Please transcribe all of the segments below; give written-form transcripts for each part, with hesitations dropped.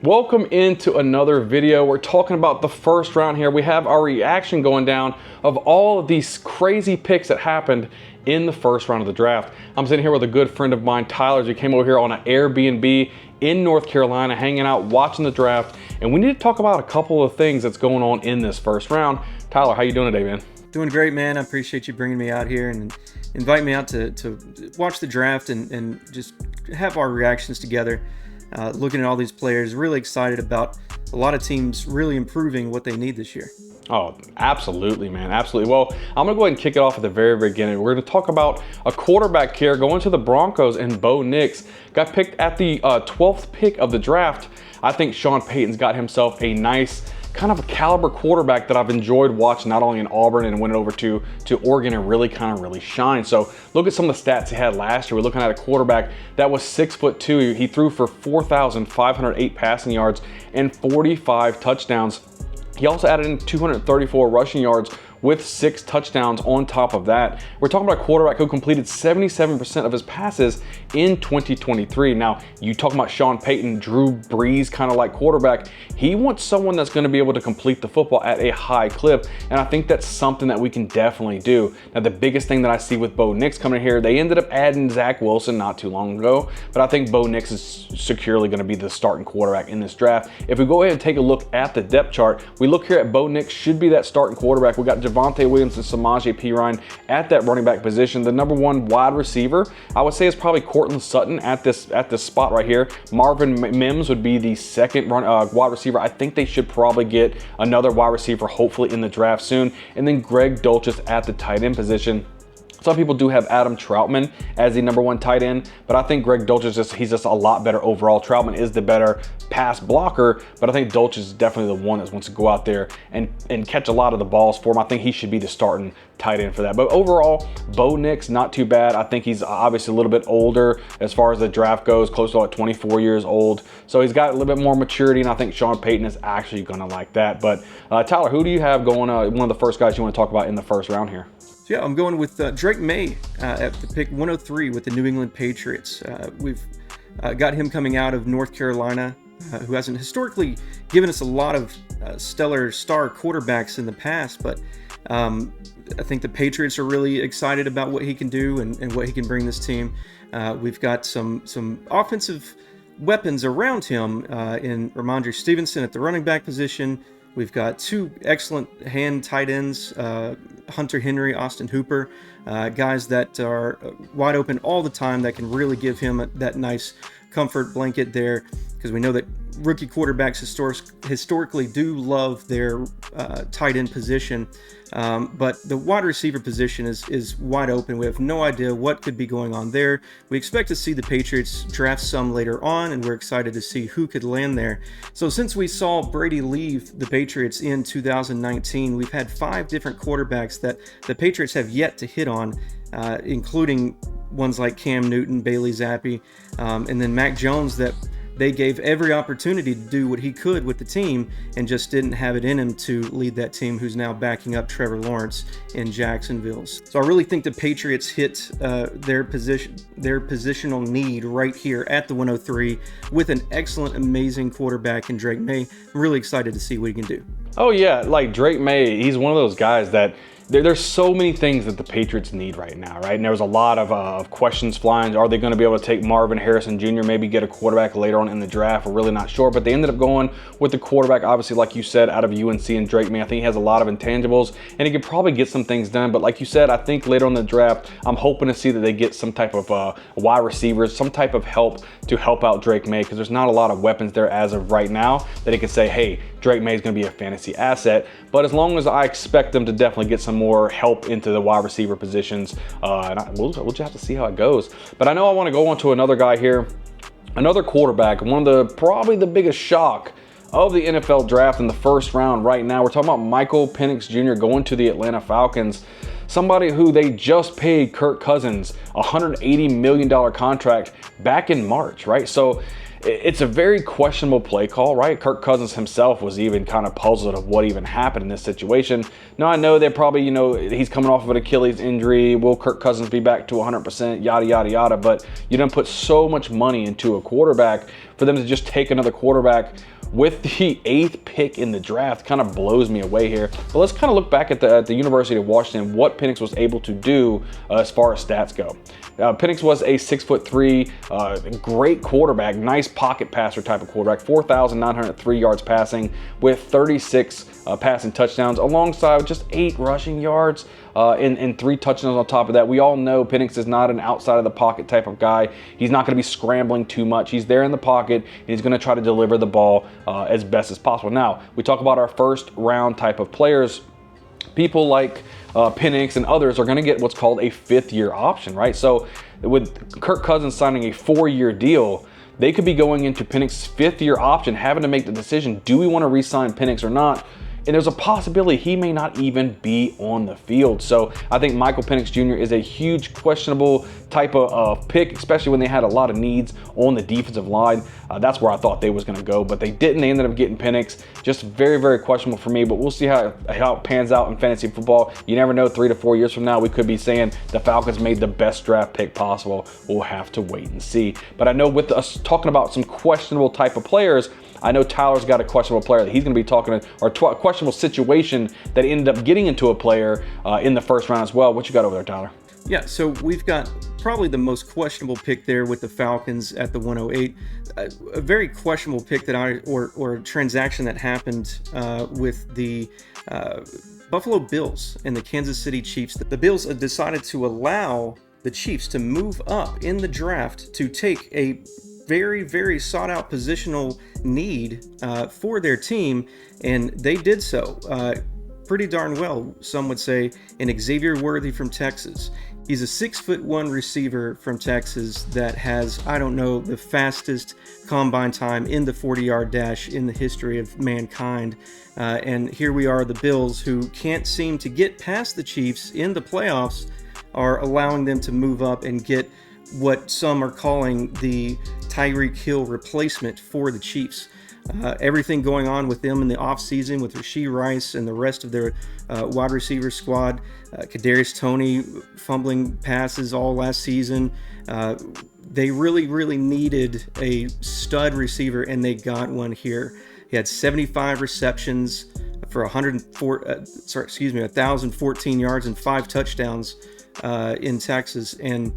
Welcome into another video. We're talking about the first round here. We have our reaction going down of all of these crazy picks that happened in the first round of the draft. I'm sitting here with a good friend of mine, Tyler. He came over here on an Airbnb in North Carolina, hanging out, watching the draft, and we need to talk about a couple of things that's going on in this first round. Tyler, how you doing today, man? Doing great, man. I appreciate you bringing me out here and inviting me out to watch the draft and just have our reactions together. Looking at all these players, really excited about a lot of teams really improving what they need this year. Oh, absolutely, man. Absolutely. Well, I'm going to go ahead and kick it off at the very beginning. We're going to talk about a quarterback here going to the Broncos, and Bo Nix got picked at the 12th pick of the draft. I think Sean Payton's got himself a nice kind of a caliber quarterback that I've enjoyed watching, not only in Auburn and went over to Oregon and really shine. So look at some of the stats he had last year. We're looking at a quarterback that was 6'2". He threw for 4,508 passing yards and 45 touchdowns. He also added in 234 rushing yards with 6 touchdowns on top of that. We're talking about a quarterback who completed 77% of his passes in 2023. Now, you talking about Sean Payton, Drew Brees kind of like quarterback. He wants someone that's going to be able to complete the football at a high clip, and I think that's something that we can definitely do. Now, the biggest thing that I see with Bo Nix coming in here, they ended up adding Zach Wilson not too long ago, but I think Bo Nix is securely going to be the starting quarterback in this draft. If we go ahead and take a look at the depth chart, we look here at Bo Nix should be that starting quarterback. We got Javonte Williams and Samaje Perine at that running back position. The number one wide receiver, I would say, is probably Courtland Sutton at this spot right here. Marvin Mims would be the second wide receiver. I think they should probably get another wide receiver, hopefully in the draft soon. And then Greg Dulcich at the tight end position. Some people do have Adam Troutman as the number one tight end, but I think Greg Dulcich he's just a lot better overall. Troutman is the better pass blocker, but I think Dulcich is definitely the one that wants to go out there and catch a lot of the balls for him. I think he should be the starting tight end for that. But overall, Bo Nix, not too bad. I think he's obviously a little bit older as far as the draft goes, close to like 24 years old. So he's got a little bit more maturity, and I think Sean Payton is actually gonna like that. But Tyler, who do you have going, one of the first guys you want to talk about in the first round here? Yeah, I'm going with Drake May at the pick 103 with the New England Patriots. We've got him coming out of North Carolina, who hasn't historically given us a lot of stellar star quarterbacks in the past, but I think the Patriots are really excited about what he can do and what he can bring this team. We've got some offensive weapons around him in Ramondre Stevenson at the running back position. We've got 2 excellent hand tight ends, Hunter Henry, Austin Hooper, guys that are wide open all the time that can really give him that nice comfort blanket there, because we know that rookie quarterbacks historically do love their tight end position, but the wide receiver position is wide open. We have no idea what could be going on there. We expect to see the Patriots draft some later on, and we're excited to see who could land there. So since we saw Brady leave the Patriots in 2019, we've had 5 different quarterbacks that the Patriots have yet to hit on, including ones like Cam Newton, Bailey Zappi, and then Mac Jones, that they gave every opportunity to do what he could with the team and just didn't have it in him to lead that team, who's now backing up Trevor Lawrence in Jacksonville. So I really think the Patriots hit their positional need right here at the 103 with an excellent, amazing quarterback in Drake May. I'm really excited to see what he can do. Oh yeah, like Drake May, he's one of those guys that there's so many things that the Patriots need right now, right? And there was a lot of questions flying. Are they going to be able to take Marvin Harrison Jr., maybe get a quarterback later on in the draft? We're really not sure, but they ended up going with the quarterback, obviously, like you said, out of UNC and Drake May. I think he has a lot of intangibles, and he could probably get some things done. But like you said, I think later on in the draft, I'm hoping to see that they get some type of wide receivers, some type of help to help out Drake May, because there's not a lot of weapons there as of right now that he can say, hey, Drake May is going to be a fantasy asset. But as long as I expect them to definitely get some more help into the wide receiver positions, we'll just have to see how it goes. But I know I want to go on to another guy here, another quarterback, one of probably the biggest shock of the NFL draft in the first round right now. We're talking about Michael Penix Jr. going to the Atlanta Falcons. Somebody who they just paid Kirk Cousins a $180 million contract back in March, right? So it's a very questionable play call, right? Kirk Cousins himself was even kind of puzzled of what even happened in this situation. Now, I know they're probably, he's coming off of an Achilles injury. Will Kirk Cousins be back to 100%? Yada, yada, yada. But you don't put so much money into a quarterback for them to just take another quarterback with the 8th pick in the draft kind of blows me away here. But let's kind of look back at the University of Washington, what Penix was able to do as far as stats go. Penix was a 6'3", great quarterback, nice pocket passer type of quarterback, 4,903 yards passing with 36 passing touchdowns alongside just 8 rushing yards and 3 touchdowns on top of that. We all know Penix is not an outside of the pocket type of guy. He's not going to be scrambling too much. He's there in the pocket, and he's going to try to deliver the ball as best as possible. Now, we talk about our first round type of players. People like Penix and others are going to get what's called a 5th-year option, right? So with Kirk Cousins signing a 4-year deal, they could be going into Penix's 5th-year option, having to make the decision, do we want to re-sign Penix or not? And there's a possibility he may not even be on the field. So I think Michael Penix Jr. is a huge questionable type of pick, especially when they had a lot of needs on the defensive line. That's where I thought they was going to go, but they didn't. They ended up getting Penix. Just very, very questionable for me, but we'll see how it pans out in fantasy football. You never know, 3 to 4 years from now, we could be saying the Falcons made the best draft pick possible. We'll have to wait and see. But I know with us talking about some questionable type of players, I know Tyler's got a questionable player that he's going to be talking to, or a questionable situation that ended up getting into a player in the first round as well. What you got over there, Tyler? Yeah, so we've got probably the most questionable pick there with the Falcons at the 108. A very questionable pick that or transaction that happened with the Buffalo Bills and the Kansas City Chiefs. The Bills decided to allow the Chiefs to move up in the draft to take a very, very sought out positional need for their team, and they did so pretty darn well, some would say, in Xavier Worthy from Texas. He's a 6'1" receiver from Texas that has, I don't know, the fastest combine time in the 40-yard dash in the history of mankind. And here we are, the Bills, who can't seem to get past the Chiefs in the playoffs, are allowing them to move up and get what some are calling the Tyreek Hill replacement for the Chiefs. Everything going on with them in the offseason with Rashee Rice and the rest of their wide receiver squad. Kadarius Toney fumbling passes all last season. They really, really needed a stud receiver, and they got one here. He had 75 receptions for 1,014 yards and 5 touchdowns in Texas. And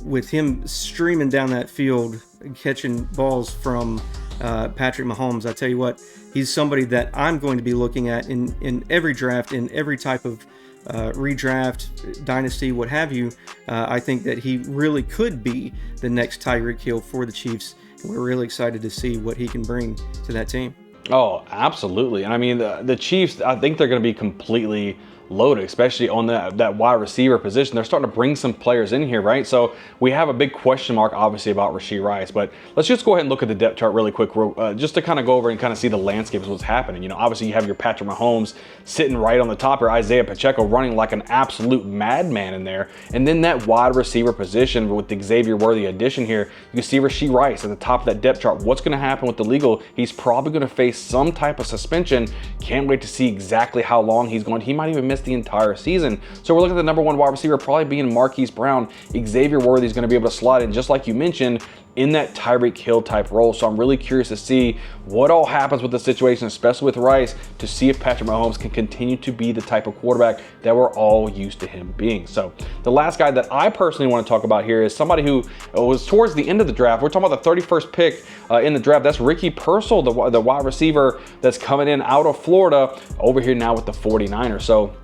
with him streaming down that field, catching balls from Patrick Mahomes, I tell you what, he's somebody that I'm going to be looking at in every draft, in every type of redraft, dynasty, what have you. I think that he really could be the next Tyreek Hill for the Chiefs. We're really excited to see what he can bring to that team. Oh, absolutely. And I mean, the Chiefs, I think they're going to be completely loaded, especially on that wide receiver position. They're starting to bring some players in here, right? So we have a big question mark, obviously, about Rashee Rice. But let's just go ahead and look at the depth chart really quick, just to kind of go over and kind of see the landscape of what's happening. Obviously, you have your Patrick Mahomes sitting right on the top, or Isaiah Pacheco running like an absolute madman in there. And then that wide receiver position with the Xavier Worthy addition here, you see Rashee Rice at the top of that depth chart. What's going to happen with the legal? He's probably going to face some type of suspension. Can't wait to see exactly how long he's going. He might even miss the entire season. So we're looking at the number 1 wide receiver probably being Marquise Brown. Xavier Worthy is going to be able to slide in, just like you mentioned, in that Tyreek Hill type role. So I'm really curious to see what all happens with the situation, especially with Rice, to see if Patrick Mahomes can continue to be the type of quarterback that we're all used to him being. So the last guy that I personally want to talk about here is somebody who was towards the end of the draft. We're talking about the 31st pick in the draft. That's Ricky Pearsall, the wide receiver that's coming in out of Florida, over here now with the 49ers. So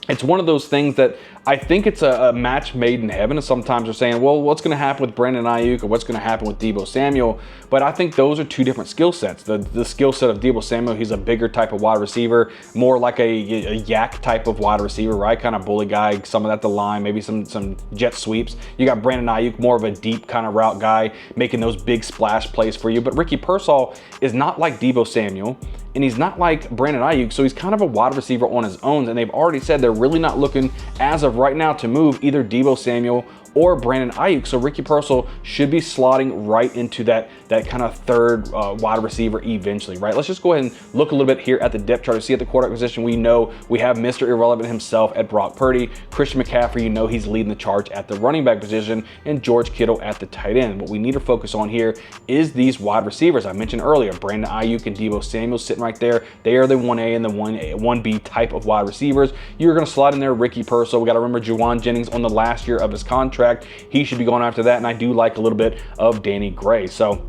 it's one of those things that I think it's a match made in heaven. And sometimes they're saying, well, what's going to happen with Brandon Ayuk or what's going to happen with Deebo Samuel? But I think those are two different skill sets. The skill set of Deebo Samuel, he's a bigger type of wide receiver, more like a yak type of wide receiver, right? Kind of bully guy, some of that the line, maybe some jet sweeps. You got Brandon Ayuk, more of a deep kind of route guy, making those big splash plays for you. But Ricky Pearsall is not like Deebo Samuel, and he's not like Brandon Ayuk, so he's kind of a wide receiver on his own, and they've already said they're really not looking, as of right now, to move either Deebo Samuel or Brandon Ayuk. So Ricky Pearsall should be slotting right into that kind of third wide receiver eventually, right? Let's just go ahead and look a little bit here at the depth chart to see at the quarterback position. We know we have Mr. Irrelevant himself at Brock Purdy. Christian McCaffrey, you know he's leading the charge at the running back position, and George Kittle at the tight end. What we need to focus on here is these wide receivers. I mentioned earlier, Brandon Ayuk and Deebo Samuel sitting right there. They are the 1A and the 1B type of wide receivers. You're going to slide in there Ricky Pearsall. We got to remember Juwan Jennings on the last year of his contract. He should be going after that, and I do like a little bit of Danny Gray. So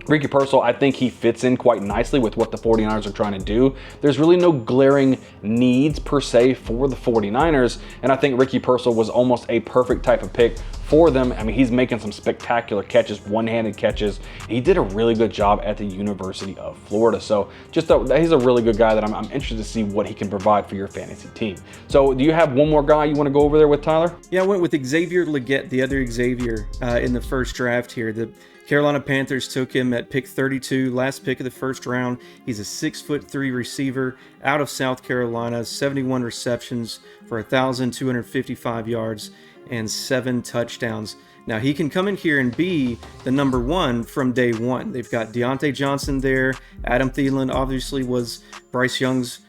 Ricky Pearsall, I think he fits in quite nicely with what the 49ers are trying to do. There's really no glaring needs per se for the 49ers, and I think Ricky Pearsall was almost a perfect type of pick for them. I mean, he's making some spectacular catches, one-handed catches. He did a really good job at the University of Florida. So he's a really good guy that I'm interested to see what he can provide for your fantasy team. So do you have one more guy you want to go over there with, Tyler? Yeah, I went with Xavier Legette, the other Xavier, in the first draft here. The Carolina Panthers took him at pick 32, last pick of the first round. He's a 6'3" receiver out of South Carolina, 71 receptions for 1,255 yards and 7 touchdowns. Now, he can come in here and be the number one from day one. They've got Deontay Johnson there. Adam Thielen obviously was Bryce Young's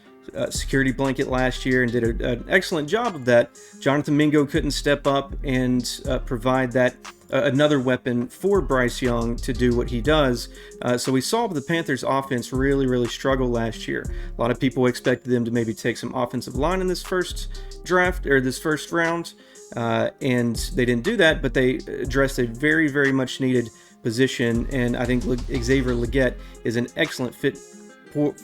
security blanket last year and did an excellent job of that. Jonathan Mingo couldn't step up and provide that another weapon for Bryce Young to do what he does. So we saw the Panthers offense really struggle last year. A lot of people expected them to maybe take some offensive line in this first draft or this first round, and they didn't do that, but they addressed a very much needed position, and I think Xavier Legette is an excellent fit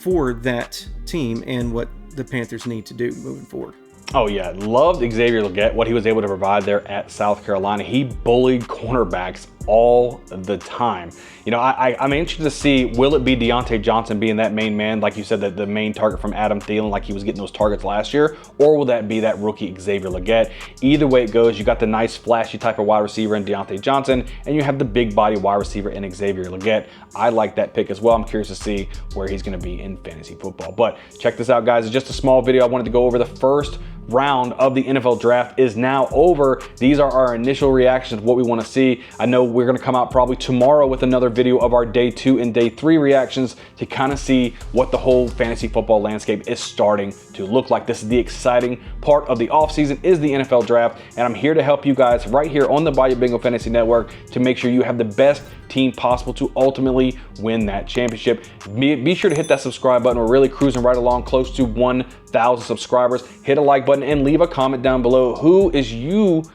for that team and what the Panthers need to do moving forward. Oh yeah, loved Xavier Legette, what he was able to provide there at South Carolina. He bullied cornerbacks all the time. You know, I'm interested to see, will it be Deontay Johnson being that main man, like you said, that the main target from Adam Thielen, like he was getting those targets last year, or will that be that rookie Xavier Legette? Either way it goes, you got the nice flashy type of wide receiver in Deontay Johnson, and you have the big body wide receiver in Xavier Legette. I like that pick as well. I'm curious to see where he's going to be in fantasy football. But check this out, guys. It's just a small video. I wanted to go over the first round of the NFL draft is now over. These are our initial reactions, what we want to see. I know we're going to come out probably tomorrow with another video of our day 2 and day 3 reactions to kind of see what the whole fantasy football landscape is starting to look like. This is the exciting part of the offseason, is the NFL draft, and I'm here to help you guys right here on the Bayou Bengal Fantasy Network to make sure you have the best team possible to ultimately win that championship. Be sure to hit that subscribe button. We're really cruising right along, close to 1,000 subscribers. Hit a like button and leave a comment down below. Who is y'all's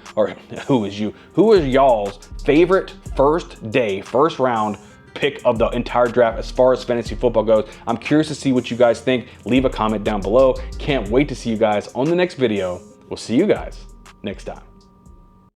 favorite first round pick of the entire draft as far as fantasy football goes? I'm curious to see what you guys think. Leave a comment down below. Can't wait to see you guys on the next video. We'll see you guys next time.